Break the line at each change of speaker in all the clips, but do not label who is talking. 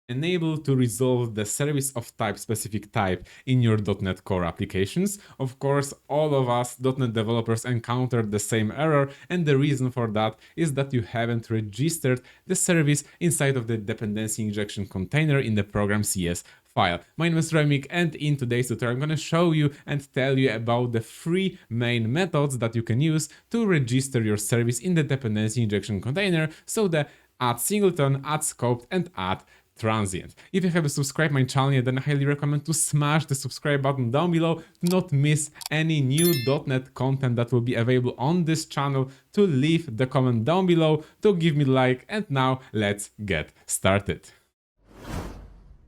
enable to resolve the service of type specific type in your .NET Core applications. Of course, all of us .NET developers encountered the same error, and the reason for that is that you haven't registered the service inside of the dependency injection container in the program CS file. My name is Remik, and in today's tutorial I'm going to show you and tell you about the 3 main methods that you can use to register your service in the dependency injection container, so the AddSingleton, AddScoped, and AddTransient. If you haven't subscribed my channel, then I highly recommend to smash the subscribe button down below to not miss any new .NET content that will be available on this channel, to leave the comment down below, to give me a like, and now let's get started.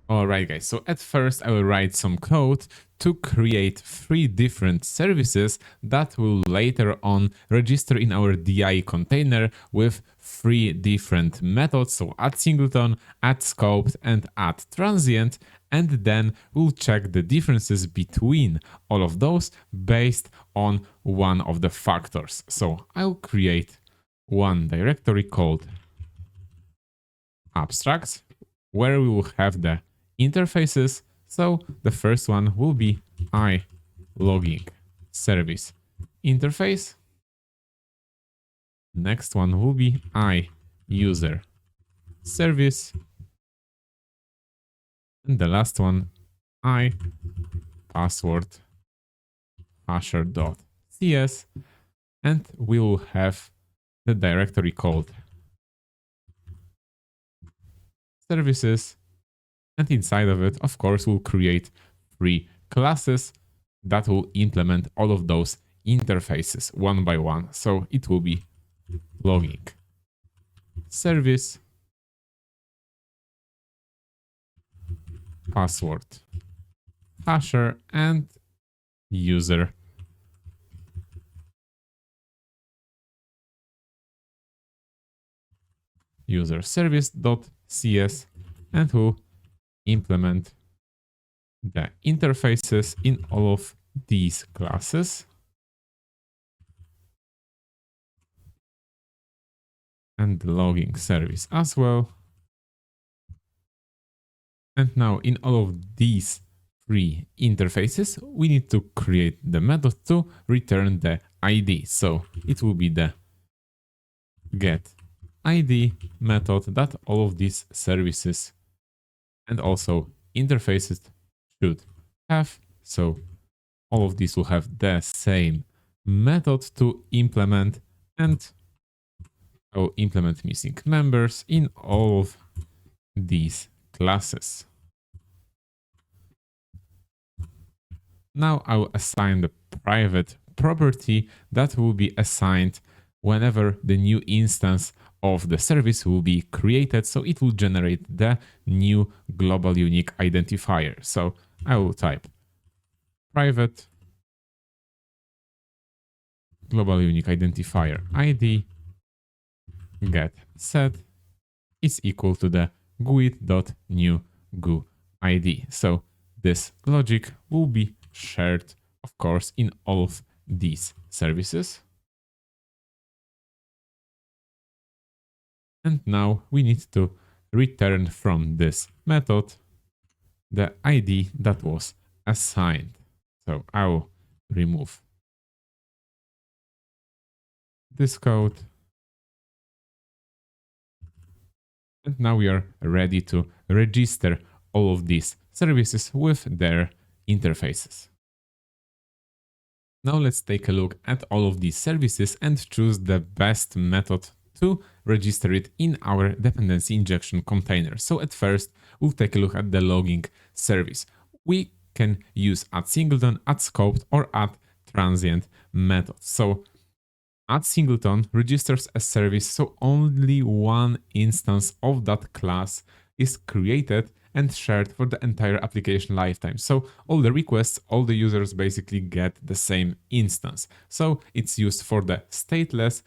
Alright guys, so at first I will write some code to create 3 different services that will later on register in our DI container with 3 different methods, so AddSingleton, AddScoped, and AddTransient, and then we'll check the differences between all of those based on one of the factors. So I'll create one directory called abstracts, where we will have the interfaces. So the first one will be iLogging service interface. Next one will be iUser service. And the last one, iPassword hasher.cs. And we will have the directory called services. And inside of it, of course, we'll create 3 classes that will implement all of those interfaces one by one. So it will be logging service, password hasher, and user service.cs, and we'll implement the interfaces in all of these classes. And the logging service as well. And now in all of these 3 interfaces, we need to create the method to return the ID. So it will be the getID method that all of these services and also interfaces should have. So all of these will have the same method to implement, and I will implement missing members in all of these classes. Now I will assign the private property that will be assigned whenever the new instance of the service will be created, so it will generate the new global unique identifier. So I will type private global unique identifier ID get set is equal to the GUID.new GUID. So this logic will be shared, of course, in all of these services. And now we need to return from this method the ID that was assigned. So I will remove this code. And now we are ready to register all of these services with their interfaces. Now let's take a look at all of these services and choose the best method to register it in our dependency injection container. So at first, we'll take a look at the logging service. We can use AddSingleton, AddScoped, or AddTransient methods. So AddSingleton registers a service, so only one instance of that class is created and shared for the entire application lifetime. So all the requests, all the users basically get the same instance. So it's used for the stateless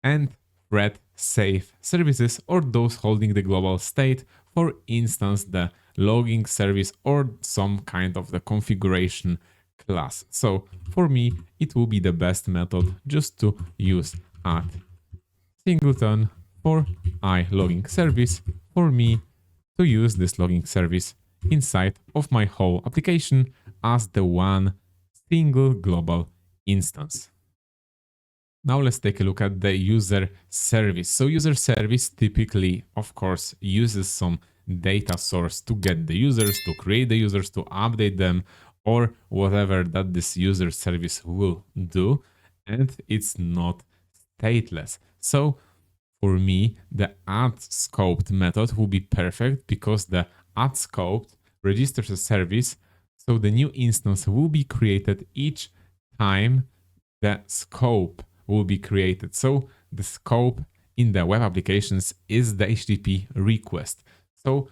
and thread safe services, or those holding the global state, for instance the logging service or some kind of the configuration class. So for me it will be the best method just to use AddSingleton for iLogging service for me to use this logging service inside of my whole application as the one single global instance. Now let's take a look at the user service. So user service typically, of course, uses some data source to get the users, to create the users, to update them, or whatever that this user service will do. And it's not stateless. So for me, the AddScoped method will be perfect because the AddScoped registers a service. So the new instance will be created each time the scope will be created. So the scope in the web applications is the HTTP request. So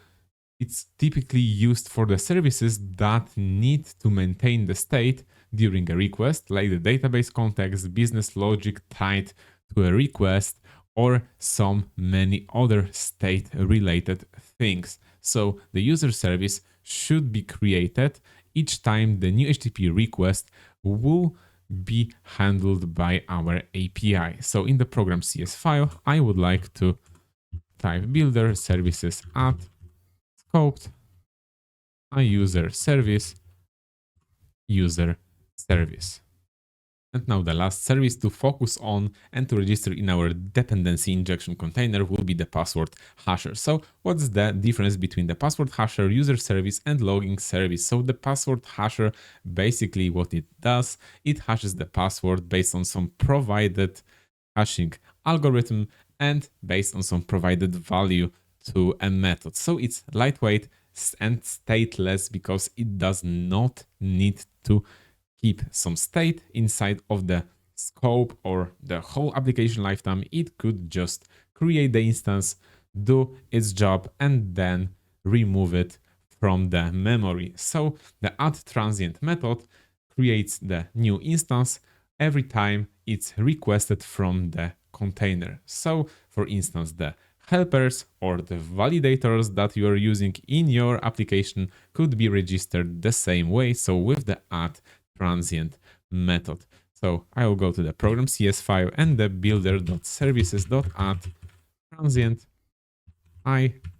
it's typically used for the services that need to maintain the state during a request, like the database context, business logic tied to a request, or some many other state-related things. So the user service should be created each time the new HTTP request will be handled by our API. So in the program CS file, I would like to type builder services AddScoped, a user service. And now the last service to focus on and to register in our dependency injection container will be the password hasher. So what's the difference between the password hasher, user service, and logging service? So the password hasher, basically what it does, it hashes the password based on some provided hashing algorithm and based on some provided value to a method. So it's lightweight and stateless because it does not need to keep some state inside of the scope or the whole application lifetime. It could just create the instance, do its job, and then remove it from the memory. So the AddTransient method creates the new instance every time it's requested from the container. So for instance, the helpers or the validators that you are using in your application could be registered the same way. So with the AddTransient method. So I will go to the program CS file and the builder.services.addTransient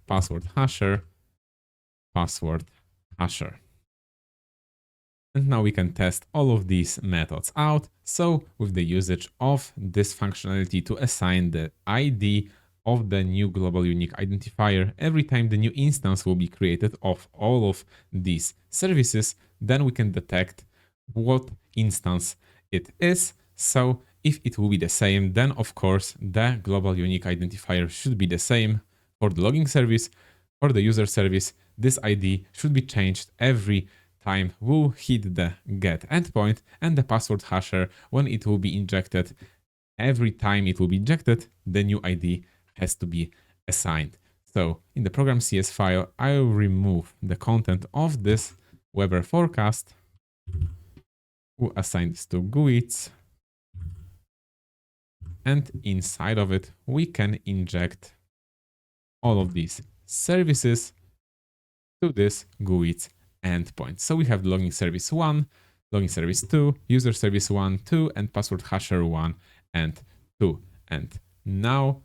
password hasher. And now we can test all of these methods out. So with the usage of this functionality to assign the ID of the new global unique identifier every time the new instance will be created of all of these services, then we can detect what instance it is. So if it will be the same, then of course the global unique identifier should be the same for the logging service. For the user service, this ID should be changed every time we'll hit the get endpoint, and the password hasher, when it will be injected, every time it will be injected, the new ID has to be assigned. So in the program CS file, I will remove the content of this Weber forecast. We'll assign this to GUIDs. And inside of it, we can inject all of these services to this GUIDs endpoint. So we have logging service 1, logging service 2, user service 1, 2, and password hasher 1 and 2. And now,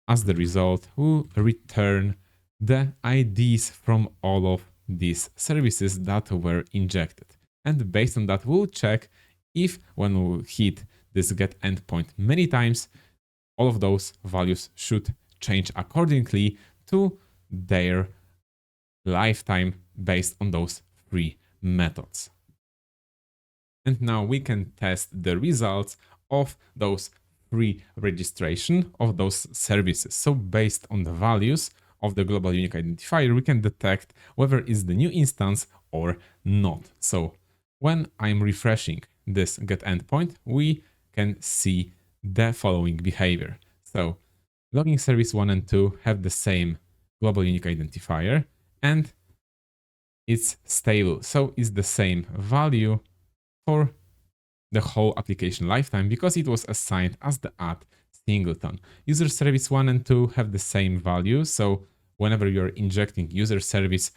as the result, we'll return the IDs from all of these services that were injected. And based on that, we'll check if when we hit this get endpoint many times, all of those values should change accordingly to their lifetime based on those three methods. And now we can test the results of those three registration of those services. So based on the values of the global unique identifier, we can detect whether it's the new instance or not. So when I'm refreshing this get endpoint, we can see the following behavior. So logging service 1 and 2 have the same global unique identifier and it's stable. So it's the same value for the whole application lifetime because it was assigned as the AddSingleton. User service 1 and 2 have the same value. So whenever you're injecting user service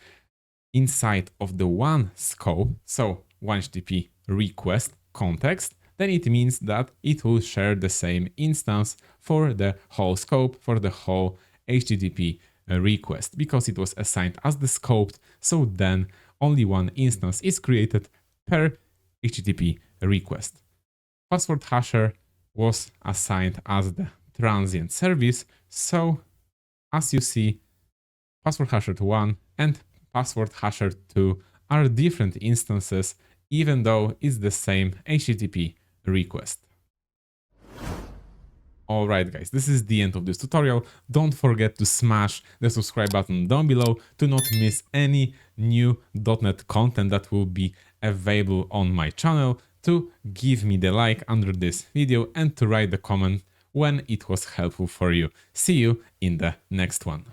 inside of the one scope, so one HTTP request context, then it means that it will share the same instance for the whole scope, for the whole HTTP request because it was assigned as the scoped, so then only one instance is created per HTTP request. Password hasher was assigned as the transient service, so as you see, password hasher 1 and password hasher 2 are different instances, even though it's the same HTTP request. Alright guys, this is the end of this tutorial. Don't forget to smash the subscribe button down below to not miss any new .NET content that will be available on my channel, to give me the like under this video and to write the comment when it was helpful for you. See you in the next one.